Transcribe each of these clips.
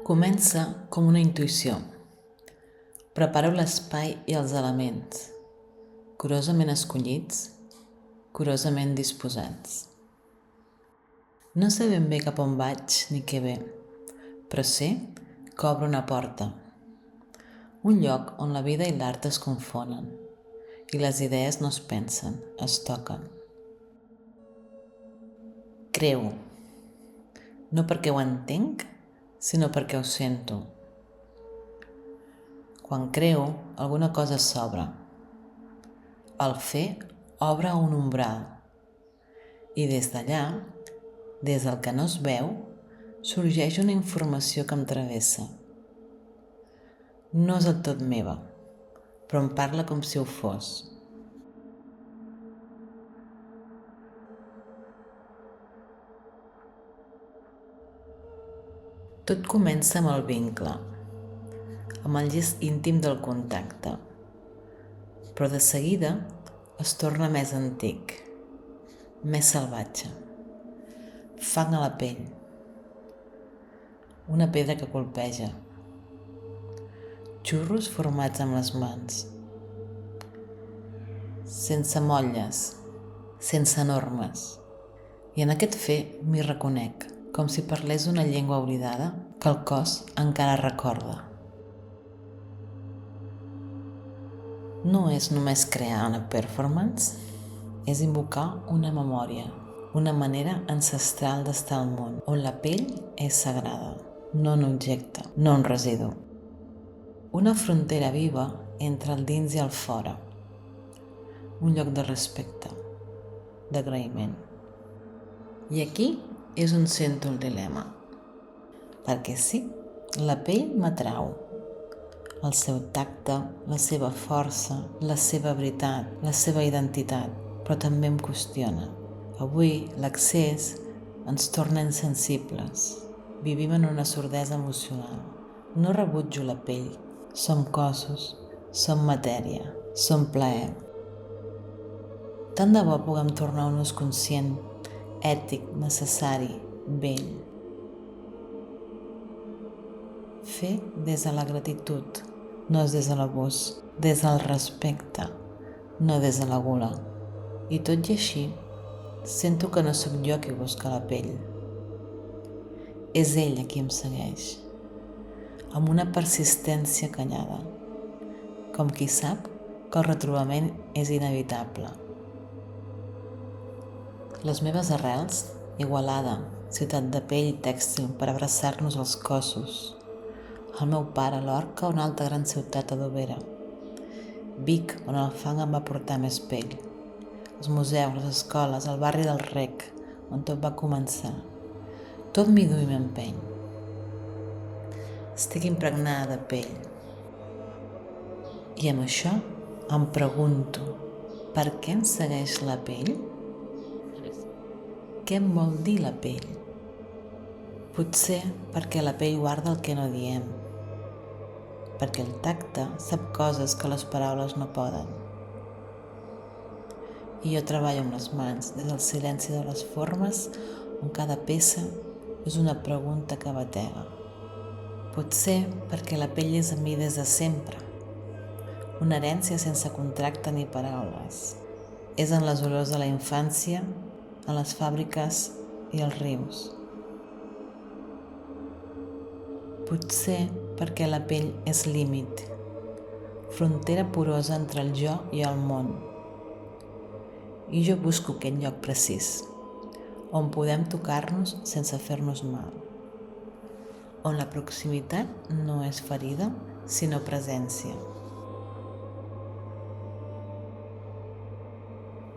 Comença com una intuïció. Prepareu l'espai i els elements, curosament escollits, curosament disposats. No sé ben bé cap on vaig ni què ve, però sé que obro una porta. Un lloc on la vida i l'art es confonen i les idees no es pensen, es toquen. Creo, no perquè ho entenc, sinó perquè ho sento. Quan creo, alguna cosa s'obre. El fer obre un umbral i des d'allà, des del que no es veu, sorgeix una informació que em travessa. No és del tot meva, però em parla com si ho fos. Tot comença amb el vincle, amb el gest íntim del contacte, però de seguida es torna més antic, més salvatge. Fang a la pell, una pedra que colpeja, xurros formats amb les mans, sense motlles, sense normes. I en aquest fer m'hi reconec, com si parlés una llengua oblidada que el cos encara recorda. No és només crear una performance, és invocar una memòria, una manera ancestral d'estar al món, on la pell és sagrada, no un objecte, no un residu. Una frontera viva entre el dins i el fora, un lloc de respecte, d'agraïment. I aquí és on sento el dilema, perquè sí, la pell m'atrau, el seu tacte, la seva força, la seva veritat, la seva identitat, però també em qüestiona. Avui l'accés ens torna insensibles. Vivim en una sordesa emocional. No rebutjo la pell. Som cossos, som matèria, som plaer. Tant de bo puguem tornar a un ús conscient, ètic, necessari, bell. Fer des de la gratitud, no és des de l'abús, des del respecte, no des de la gula. I tot i així, sento que no sóc jo qui busca la pell. És ell qui em segueix, amb una persistència callada, com qui sap que el retrobament és inevitable. Les meves arrels, Igualada, ciutat de pell i tèxtil per abraçar-nos als cossos. El meu pare, Lorca, una altra gran ciutat adobera. Vic, on el fang em va portar més pell. Els museus, les escoles, el barri del Rec, on tot va començar. Tot m'hi du i m'empeny. Estic impregnada de pell. I amb això em pregunto, per què em segueix la pell? Què em vol dir la pell? Potser perquè la pell guarda el que no diem, perquè el tacte sap coses que les paraules no poden. I jo treballo amb les mans, des del silenci de les formes, on cada peça és una pregunta que batega. Potser perquè la pell és amb mi des de sempre, una herència sense contracte ni paraules. És en les olors de la infància, en les fàbriques i els rius. Potser perquè la pell és límit, frontera porosa entre el jo i el món. I jo busco aquest lloc precís, on podem tocar-nos sense fer-nos mal, on la proximitat no és ferida, sinó presència.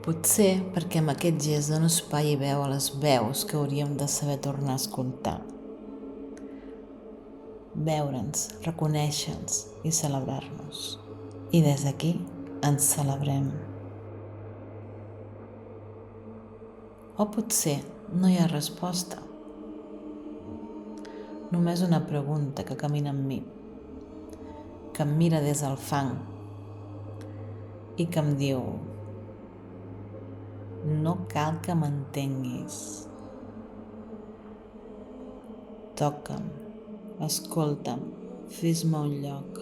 Potser perquè amb aquest gest dono espai i veu a les veus que hauríem de saber tornar a escoltar. Veure'ns, reconèixer-nos i celebrar-nos. I des d'aquí ens celebrem. O potser no hi ha resposta. Només una pregunta que camina amb mi, que em mira des del fang i que em diu: no cal que m'entenguis. Toca'm, escolta'm, fes-me un lloc.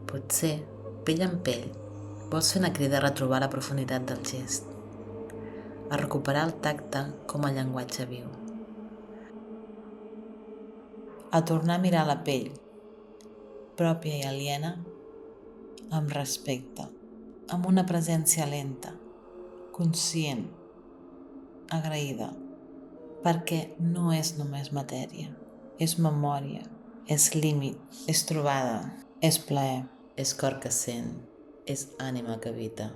Potser, pell en pell, vols fer una crida a retrobar la profunditat del gest, a recuperar el tacte com a llenguatge viu, a tornar a mirar la pell, pròpia i aliena, amb respecte, amb una presència lenta, conscient, agraïda, perquè no és només matèria, és memòria, és límit, és trobada, és plaer, és cor que sent, és ànima que habita.